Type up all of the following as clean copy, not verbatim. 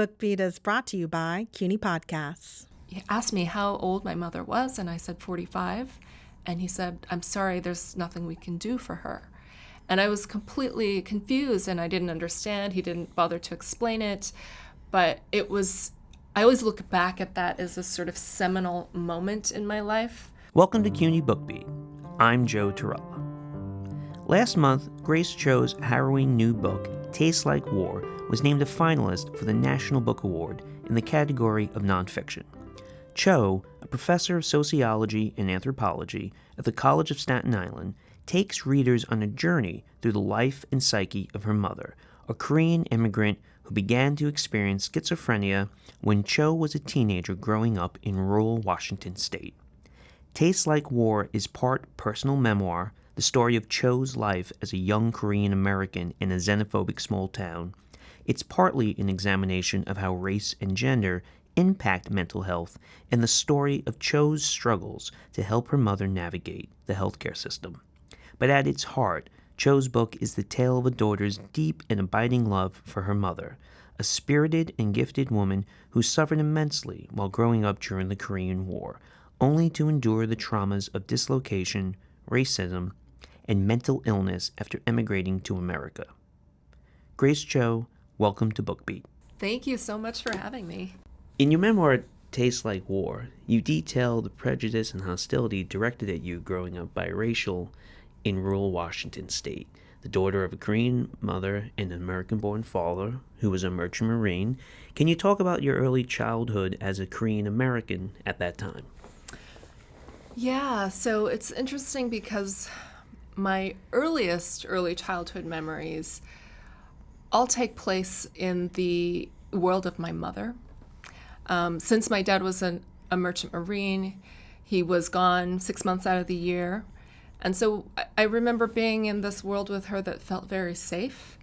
Bookbeat is brought to you by CUNY Podcasts. He asked me how old my mother was, and I said 45. And he said, "I'm sorry, there's nothing we can do for her." And I was completely confused, and I didn't understand. He didn't bother to explain it. But I always look back at that as a sort of seminal moment in my life. Welcome to CUNY Bookbeat. I'm Joe Torella. Last month, Grace Cho's harrowing new book, Tastes Like War, was named a finalist for the National Book Award in the category of nonfiction. Cho, a professor of sociology and anthropology at the College of Staten Island, takes readers on a journey through the life and psyche of her mother, a Korean immigrant who began to experience schizophrenia when Cho was a teenager growing up in rural Washington state. Tastes Like War is part personal memoir, the story of Cho's life as a young Korean American in a xenophobic small town. It's partly an examination of how race and gender impact mental health and the story of Cho's struggles to help her mother navigate the healthcare system. But at its heart, Cho's book is the tale of a daughter's deep and abiding love for her mother, a spirited and gifted woman who suffered immensely while growing up during the Korean War, only to endure the traumas of dislocation, racism, and mental illness after emigrating to America. Grace Cho, welcome to Bookbeat. Thank you so much for having me. In your memoir, Tastes Like War, you detail the prejudice and hostility directed at you growing up biracial in rural Washington state, the daughter of a Korean mother and an American-born father who was a merchant marine. Can you talk about your early childhood as a Korean American at that time? Yeah, so it's interesting because my earliest early childhood memories all take place in the world of my mother. Since my dad was a merchant marine, he was gone 6 months out of the year. And so I remember being in this world with her that felt very safe.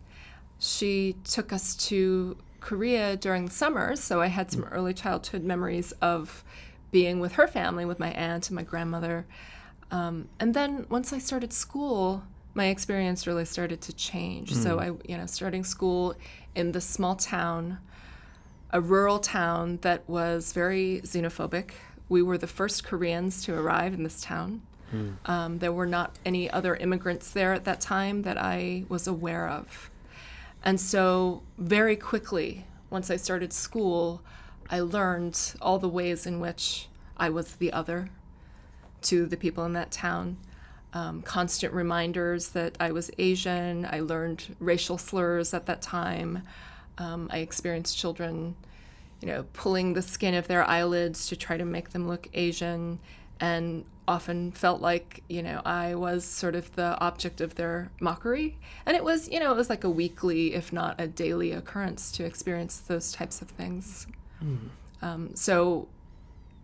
She took us to Korea during the summers, so I had some early childhood memories of being with her family, with my aunt and my grandmother. And then once I started school, my experience really started to change. So starting school in this small town, a rural town that was very xenophobic. We were the first Koreans to arrive in this town. There were not any other immigrants there at that time that I was aware of. And so very quickly, once I started school, I learned all the ways in which I was the other to the people in that town. Constant reminders that I was Asian. I learned racial slurs at that time. I experienced children, pulling the skin of their eyelids to try to make them look Asian, and often felt like, I was sort of the object of their mockery. And it was like a weekly, if not a daily occurrence to experience those types of things. So,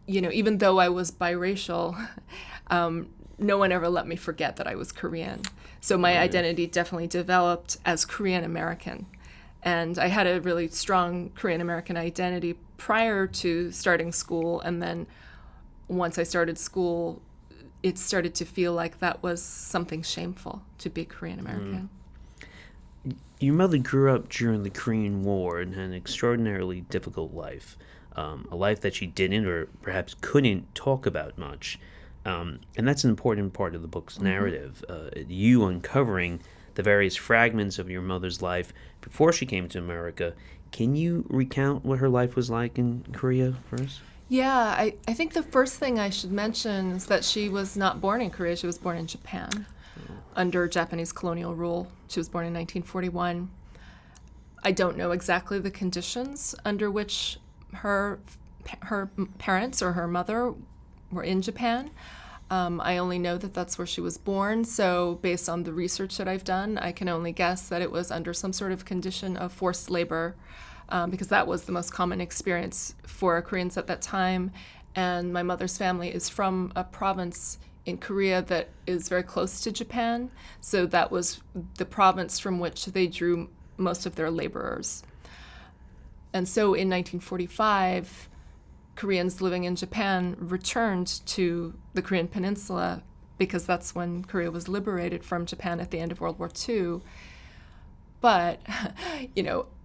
even though I was biracial, no one ever let me forget that I was Korean. So my identity definitely developed as Korean American. And I had a really strong Korean American identity prior to starting school. And then once I started school, it started to feel like that was something shameful to be Korean American. Your mother grew up during the Korean War and had an extraordinarily difficult life, a life that she didn't or perhaps couldn't talk about much. And that's an important part of the book's narrative, you uncovering the various fragments of your mother's life before she came to America. Can you recount what her life was like in Korea for us? Yeah, I think the first thing I should mention is that she was not born in Korea. She was born in Japan under Japanese colonial rule. She was born in 1941. I don't know exactly the conditions under which her parents or her mother were in Japan. I only know that that's where she was born. So based on the research that I've done, I can only guess that it was under some sort of condition of forced labor, because that was the most common experience for Koreans at that time. And my mother's family is from a province in Korea that is very close to Japan. So that was the province from which they drew most of their laborers. And so in 1945, Koreans living in Japan returned to the Korean Peninsula because that's when Korea was liberated from Japan at the end of World War II. But,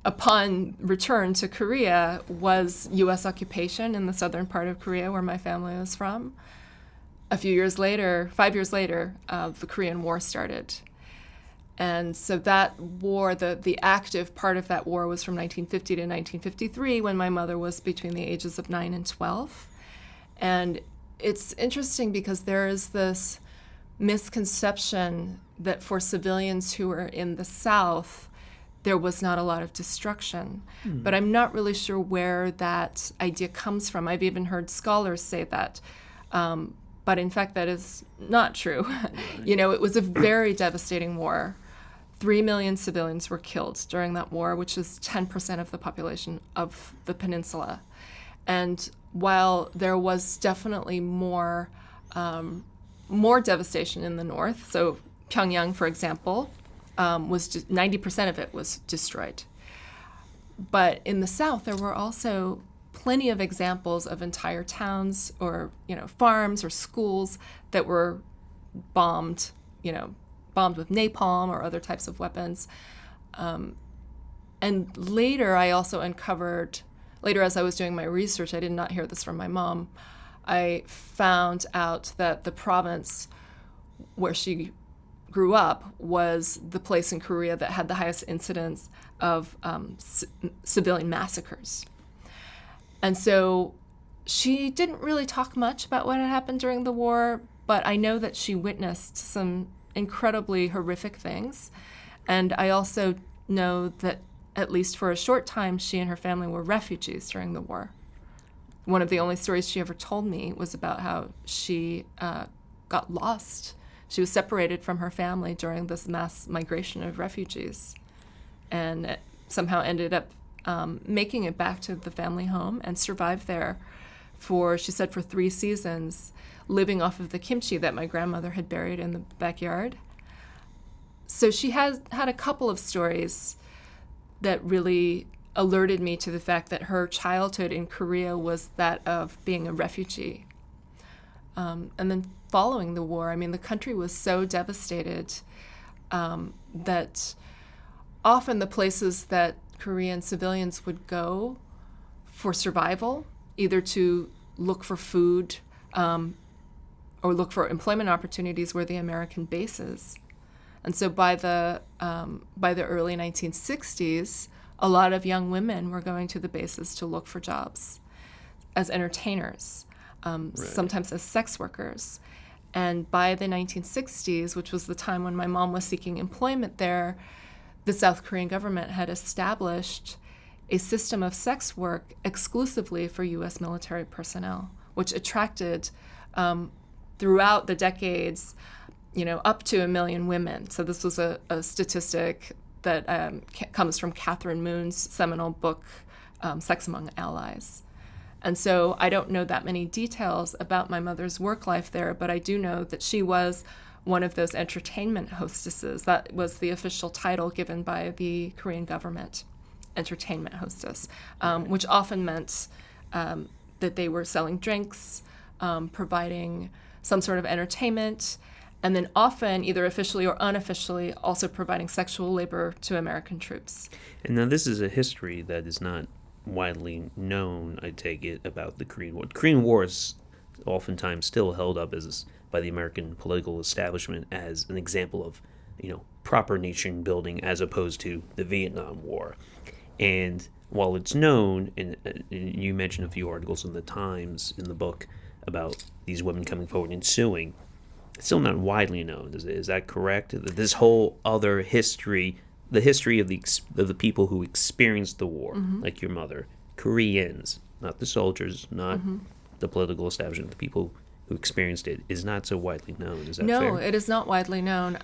upon return to Korea was U.S. occupation in the southern part of Korea, where my family was from. A few years later, 5 years later, the Korean War started. And so that war, the active part of that war was from 1950 to 1953, when my mother was between the ages of 9 and 12. And it's interesting because there is this misconception that for civilians who were in the South, there was not a lot of destruction. But I'm not really sure where that idea comes from. I've even heard scholars say that. But in fact, that is not true. It was a very devastating war. 3 million civilians were killed during that war, which is 10% of the population of the peninsula. And while there was definitely more devastation in the north, so Pyongyang, for example, was 90% of it was destroyed. But in the south, there were also plenty of examples of entire towns or farms or schools that were bombed with napalm or other types of weapons. And later, I also uncovered, as I was doing my research, I did not hear this from my mom, I found out that the province where she grew up was the place in Korea that had the highest incidence of civilian massacres. And so she didn't really talk much about what had happened during the war, but I know that she witnessed some incredibly horrific things. And I also know that at least for a short time, she and her family were refugees during the war. One of the only stories she ever told me was about how she got lost. She was separated from her family during this mass migration of refugees and somehow ended up making it back to the family home and survived there she said, for 3 seasons, living off of the kimchi that my grandmother had buried in the backyard. So she had a couple of stories that really alerted me to the fact that her childhood in Korea was that of being a refugee. And then following the war, the country was so devastated that often the places that Korean civilians would go for survival, either to look for food or look for employment opportunities, were the American bases. And so by the early 1960s, a lot of young women were going to the bases to look for jobs as entertainers, sometimes as sex workers. And by the 1960s, which was the time when my mom was seeking employment there, the South Korean government had established a system of sex work exclusively for U.S. military personnel, which attracted, throughout the decades, up to 1 million women. So this was a statistic that comes from Catherine Moon's seminal book, Sex Among Allies. And so I don't know that many details about my mother's work life there, but I do know that she was one of those entertainment hostesses. That was the official title given by the Korean government, entertainment hostess, which often meant that they were selling drinks, providing some sort of entertainment, and then often, either officially or unofficially, also providing sexual labor to American troops. And now this is a history that is not widely known, I take it, about the Korean War. The Korean War is oftentimes still held up by the American political establishment as an example of, proper nation building as opposed to the Vietnam War. And while it's known, and you mentioned a few articles in the Times in the book about these women coming forward and suing, it's still not widely known. Is that correct? This whole other history, the history of the people who experienced the war, like your mother, Koreans, not the soldiers, not the political establishment, the people who experienced it, is not so widely known. Is that fair? No, it is not widely known.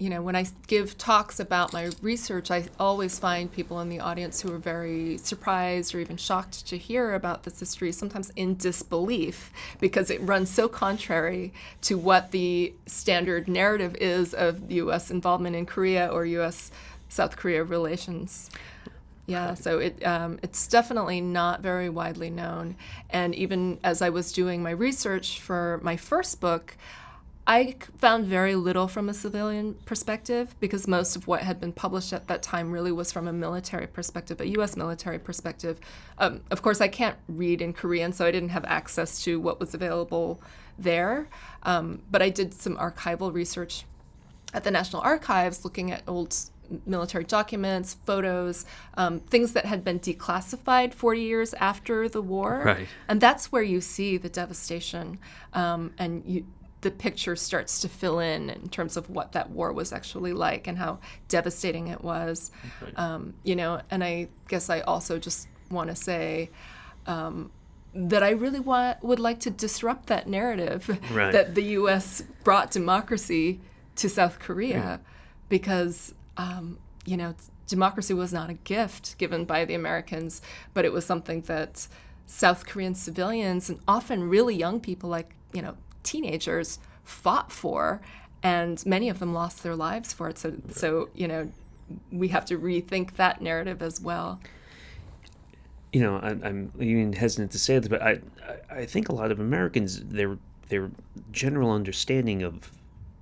When I give talks about my research, I always find people in the audience who are very surprised or even shocked to hear about this history, sometimes in disbelief, because it runs so contrary to what the standard narrative is of U.S. involvement in Korea or U.S.-South Korea relations. Yeah, so it's definitely not very widely known. And even as I was doing my research for my first book, I found very little from a civilian perspective because most of what had been published at that time really was from a military perspective, a U.S. military perspective. Of course, I can't read in Korean, so I didn't have access to what was available there. But I did some archival research at the National Archives looking at old military documents, photos, things that had been declassified 40 years after the war. Right. And that's where you see the devastation the picture starts to fill in terms of what that war was actually like and how devastating it was. Right. And I guess I also just want to say that I really would like to disrupt that narrative right. that the U.S. brought democracy to South Korea because, democracy was not a gift given by the Americans, but it was something that South Korean civilians and often really young people like, teenagers fought for, and many of them lost their lives for it. So we have to rethink that narrative as well. I'm even hesitant to say this, but I think a lot of Americans, their general understanding of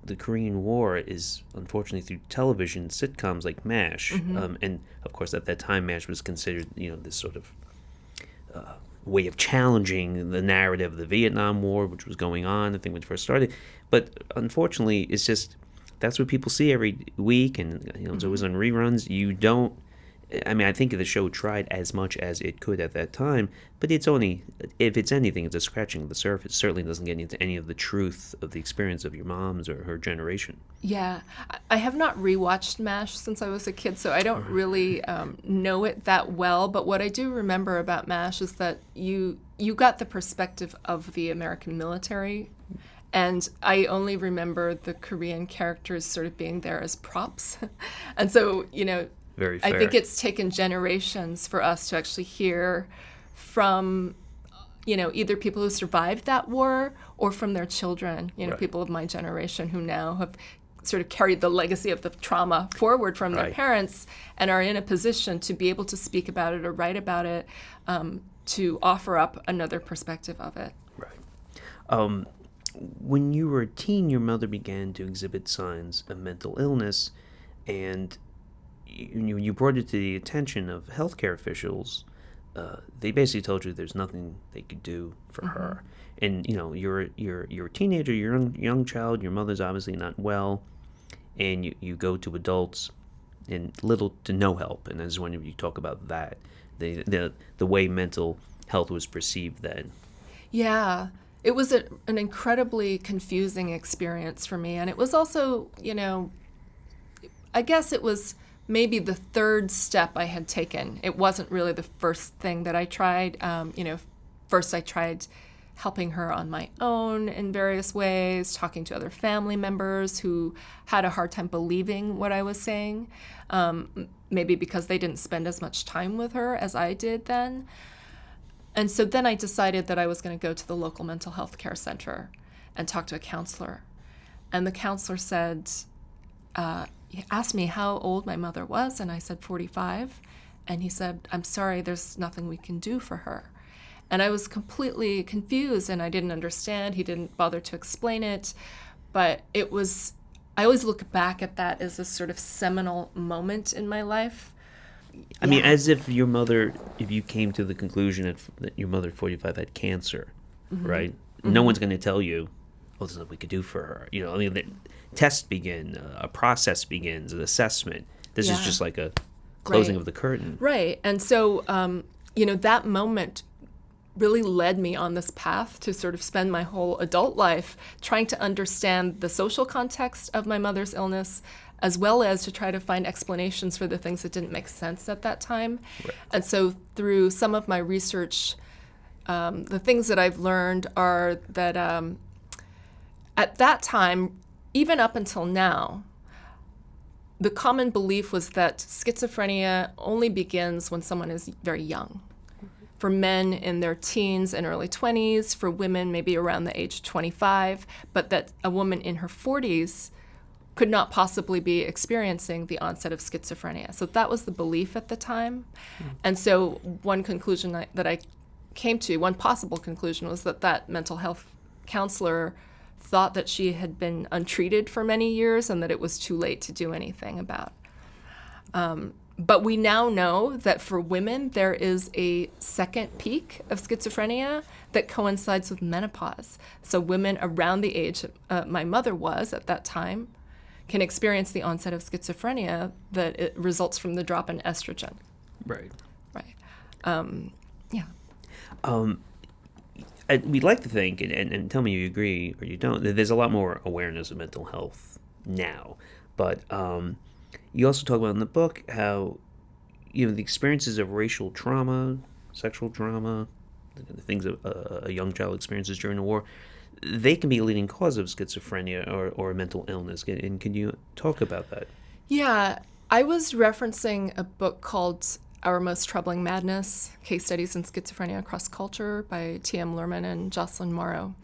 the Korean War is unfortunately through television sitcoms like MASH, and of course at that time MASH was considered this sort of way of challenging the narrative of the Vietnam War, which was going on, I think, when it first started. But unfortunately, it's just, that's what people see every week, and it's always on reruns. I think the show tried as much as it could at that time, but it's only, if it's anything, it's a scratching of the surface. It certainly doesn't get into any of the truth of the experience of your mom's or her generation. Yeah. I have not rewatched MASH since I was a kid, so I don't really know it that well, but what I do remember about MASH is that you got the perspective of the American military, and I only remember the Korean characters sort of being there as props. And so, Very fair. I think it's taken generations for us to actually hear from, either people who survived that war or from their children, right. People of my generation who now have sort of carried the legacy of the trauma forward from their parents and are in a position to be able to speak about it or write about it, to offer up another perspective of it. Right. When you were a teen, your mother began to exhibit signs of mental illness, and you brought it to the attention of healthcare officials. They basically told you there's nothing they could do for her. And you're a teenager, you're a young child. Your mother's obviously not well, and you go to adults, and little to no help. And I just wonder if you talk about that, the way mental health was perceived then. Yeah, it was an incredibly confusing experience for me, and it was also, I guess it was maybe the third step I had taken. It wasn't really the first thing that I tried. First I tried helping her on my own in various ways, talking to other family members who had a hard time believing what I was saying, maybe because they didn't spend as much time with her as I did then. And so then I decided that I was going to go to the local mental health care center and talk to a counselor. And the counselor said, he asked me how old my mother was, and I said 45. And he said, "I'm sorry, there's nothing we can do for her." And I was completely confused, and I didn't understand. He didn't bother to explain it. But I always look back at that as a sort of seminal moment in my life. I mean, as if if you came to the conclusion that your mother at 45 had cancer, right? No one's going to tell you, there's nothing we could do for her. The tests begin, a process begins, an assessment. This is just like a closing of the curtain. Right. And so, that moment really led me on this path to sort of spend my whole adult life trying to understand the social context of my mother's illness, as well as to try to find explanations for the things that didn't make sense at that time. Right. And so through some of my research, the things that I've learned are that at that time, even up until now, the common belief was that schizophrenia only begins when someone is very young. For men in their teens and early 20s, for women maybe around the age of 25, but that a woman in her 40s could not possibly be experiencing the onset of schizophrenia. So that was the belief at the time. And so one conclusion that I came to, one possible conclusion, was that mental health counselor thought that she had been untreated for many years and that it was too late to do anything about. But we now know that for women, there is a second peak of schizophrenia that coincides with menopause. So women around the age my mother was at that time can experience the onset of schizophrenia that it results from the drop in estrogen. Right. Right. We'd like to think, and tell me you agree or you don't, that there's a lot more awareness of mental health now. But you also talk about in the book how, the experiences of racial trauma, sexual trauma, the things a young child experiences during the war, they can be a leading cause of schizophrenia or mental illness. And can you talk about that? Yeah, I was referencing a book called Our Most Troubling Madness, Case Studies in Schizophrenia Across Culture by T.M. Luhrmann and Jocelyn Morrow.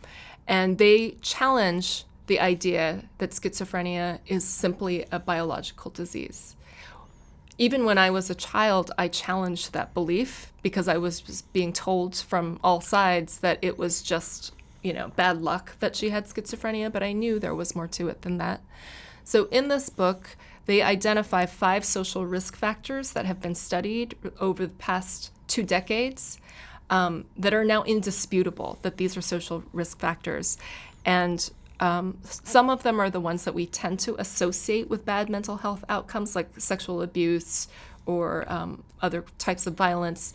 And they challenge the idea that schizophrenia is simply a biological disease. Even when I was a child, I challenged that belief because I was just being told from all sides that it was just, bad luck that she had schizophrenia, but I knew there was more to it than that. So in this book, they identify 5 social risk factors that have been studied over the past 2 decades that are now indisputable, that these are social risk factors. And some of them are the ones that we tend to associate with bad mental health outcomes, like sexual abuse or other types of violence.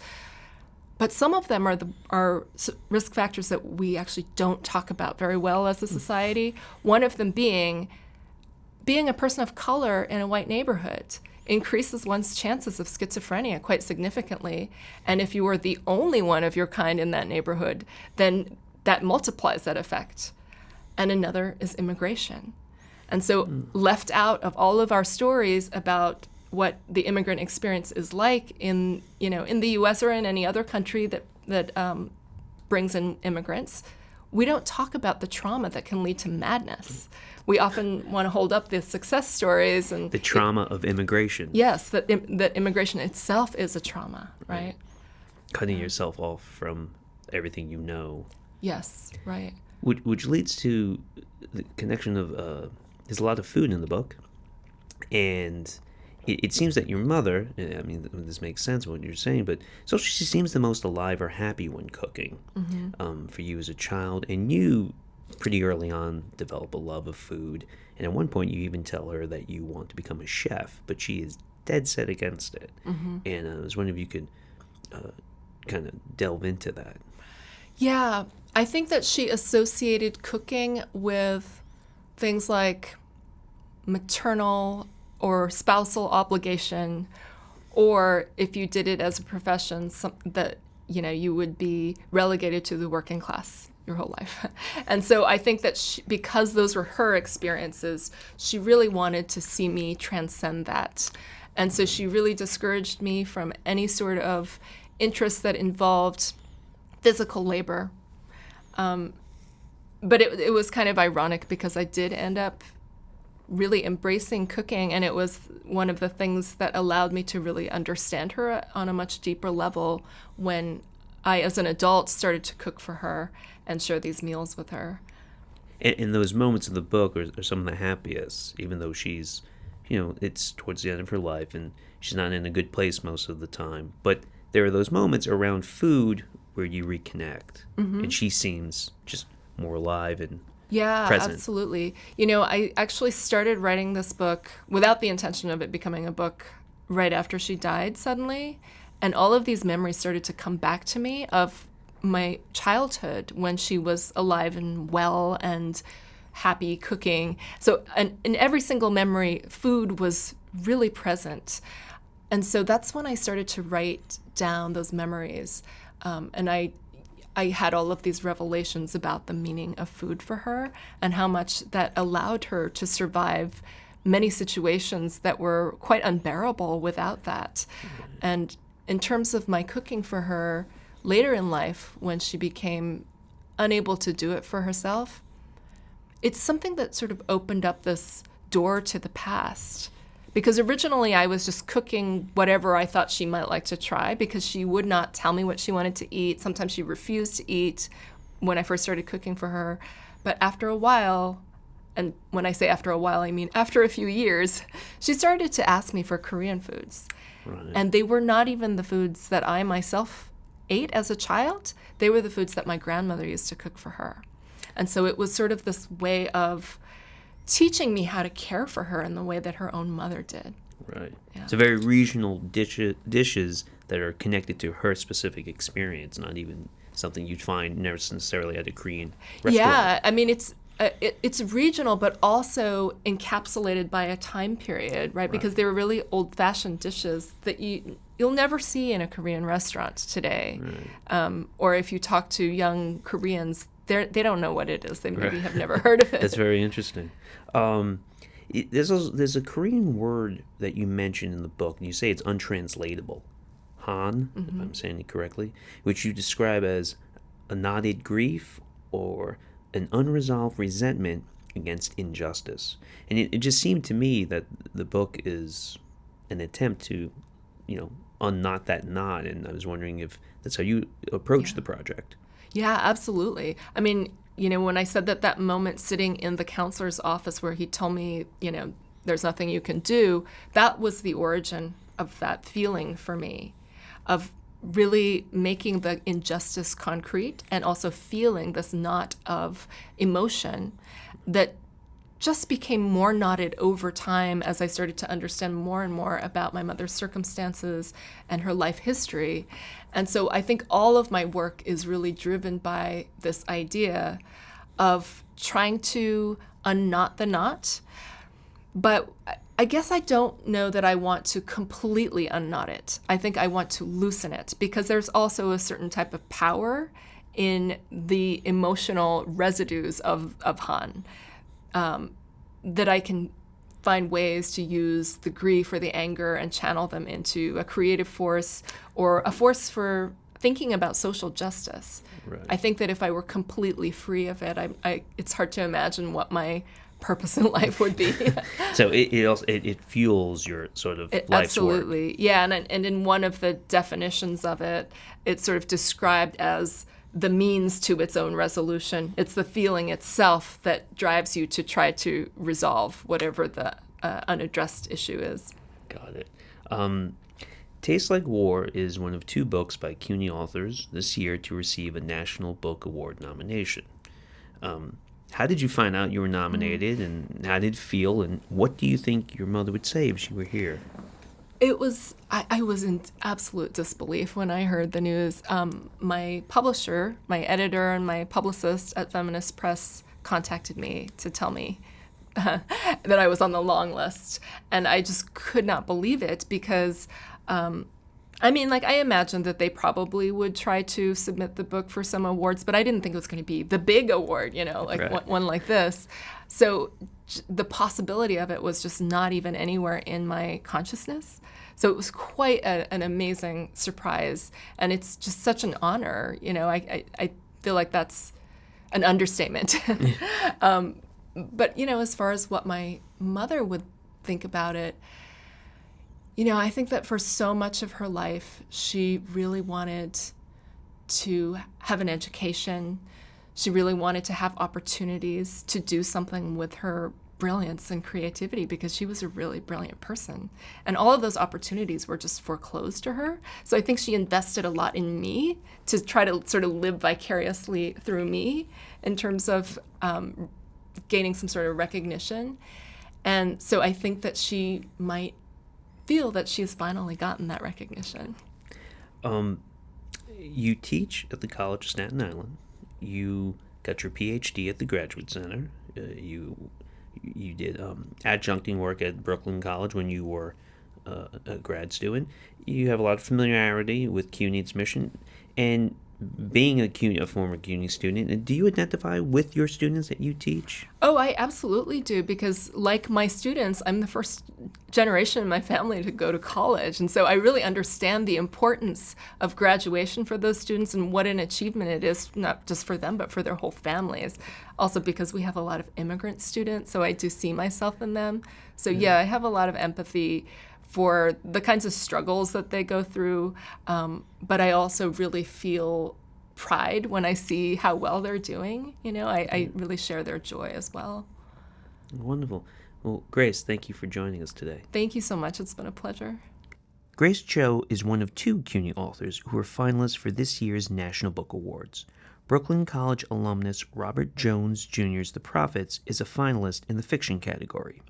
But some of them are risk factors that we actually don't talk about very well as a society. One of them being a person of color in a white neighborhood increases one's chances of schizophrenia quite significantly. And if you are the only one of your kind in that neighborhood, then that multiplies that effect. And another is immigration. And so left out of all of our stories about what the immigrant experience is like in the U.S. or in any other country that brings in immigrants, we don't talk about the trauma that can lead to madness. We often want to hold up the success stories and the trauma of immigration. Yes, that immigration itself is a trauma, right? Cutting yourself off from everything you know. Yes, right. Which leads to the connection of there's a lot of food in the book, and it seems that your mother, I mean, this makes sense what you're saying, but so she seems the most alive or happy when cooking for you as a child, and you pretty early on develop a love of food, and at one point you even tell her that you want to become a chef, but she is dead set against it. And I was wondering if you could kind of delve into that. Yeah, I think that she associated cooking with things like maternal or spousal obligation, or if you did it as a profession, that you would be relegated to the working class your whole life. And so I think that because those were her experiences, she really wanted to see me transcend that. And so she really discouraged me from any sort of interest that involved physical labor. But it was kind of ironic because I did end up really embracing cooking, and it was one of the things that allowed me to really understand her on a much deeper level when I, as an adult, started to cook for her and share these meals with her. And those moments in the book are some of the happiest, even though she's, it's towards the end of her life and she's not in a good place most of the time. But there are those moments around food where you reconnect, and she seems just more alive and present. Absolutely. I actually started writing this book without the intention of it becoming a book right after she died suddenly, and all of these memories started to come back to me of my childhood when she was alive and well and happy cooking. So in every single memory, food was really present. And so that's when I started to write down those memories. And I had all of these revelations about the meaning of food for her and how much that allowed her to survive many situations that were quite unbearable without that. And in terms of my cooking for her later in life, when she became unable to do it for herself, it's something that sort of opened up this door to the past. Because originally I was just cooking whatever I thought she might like to try, because she would not tell me what she wanted to eat. Sometimes she refused to eat when I first started cooking for her. But after a while, and when I say after a while, I mean after a few years, she started to ask me for Korean foods. Right. And they were not even the foods that I myself ate as a child. They were the foods that my grandmother used to cook for her. And so it was sort of this way of teaching me how to care for her in the way that her own mother did. Right. Yeah. So very regional dishes that are connected to her specific experience, not even something you'd find necessarily at a Korean restaurant. Yeah, I mean, it's regional, but also encapsulated by a time period, right? Because they were really old-fashioned dishes that you'll never see in a Korean restaurant today. Right. Or if you talk to young Koreans, they don't know what it is. They maybe have never heard of it. That's very interesting. There's a Korean word that you mentioned in the book, and you say it's untranslatable. Han, if I'm saying it correctly, which you describe as a knotted grief or an unresolved resentment against injustice. And it just seemed to me that the book is an attempt to, unknot that knot, and I was wondering if that's how you approach the project. Yeah, absolutely. I mean, when I said that moment sitting in the counselor's office where he told me, there's nothing you can do, that was the origin of that feeling for me, of really making the injustice concrete and also feeling this knot of emotion that just became more knotted over time as I started to understand more and more about my mother's circumstances and her life history. And so I think all of my work is really driven by this idea of trying to unknot the knot. But I guess I don't know that I want to completely unknot it. I think I want to loosen it because there's also a certain type of power in the emotional residues of Han. That I can find ways to use the grief or the anger and channel them into a creative force or a force for thinking about social justice. Right. I think that if I were completely free of it, it's hard to imagine what my purpose in life would be. So it fuels your sort of life's Absolutely. work. Yeah, and in one of the definitions of it, it's sort of described as the means to its own resolution. It's the feeling itself that drives you to try to resolve whatever the unaddressed issue is. Got it. Tastes Like War is one of 2 books by CUNY authors this year to receive a National Book Award nomination. How did you find out you were nominated, and how did it feel, and what do you think your mother would say if she were here? It was, I was in absolute disbelief when I heard the news. My publisher, my editor, and my publicist at Feminist Press contacted me to tell me that I was on the long list. And I just could not believe it because, I imagined that they probably would try to submit the book for some awards, but I didn't think it was going to be the big award, Right. one like this. So the possibility of it was just not even anywhere in my consciousness. So it was quite an amazing surprise, and it's just such an honor. I feel like that's an understatement. But, as far as what my mother would think about it, I think that for so much of her life, she really wanted to have an education. She really wanted to have opportunities to do something with her brilliance and creativity because she was a really brilliant person. And all of those opportunities were just foreclosed to her. So I think she invested a lot in me to try to sort of live vicariously through me in terms of gaining some sort of recognition. And so I think that she might feel that she's finally gotten that recognition. You teach at the College of Staten Island. You got your PhD at the Graduate Center. You did adjuncting work at Brooklyn College when you were a grad student. You have a lot of familiarity with CUNY's mission. And being a former CUNY student, do you identify with your students that you teach? Oh, I absolutely do, because like my students, I'm the first generation in my family to go to college. And so I really understand the importance of graduation for those students and what an achievement it is, not just for them, but for their whole families. Also because we have a lot of immigrant students, so I do see myself in them. So yeah, I have a lot of empathy for the kinds of struggles that they go through, but I also really feel pride when I see how well they're doing. I really share their joy as well. Wonderful. Well, Grace, thank you for joining us today. Thank you so much. It's been a pleasure. Grace Cho is one of 2 CUNY authors who are finalists for this year's National Book Awards. Brooklyn College alumnus Robert Jones Jr.'s The Prophets is a finalist in the fiction category.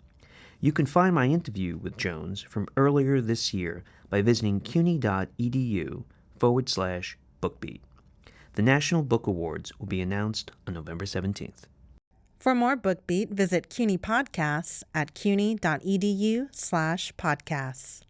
You can find my interview with Jones from earlier this year by visiting cuny.edu/bookbeat. The National Book Awards will be announced on November 17th. For more Bookbeat, visit CUNY Podcasts at cuny.edu/podcasts.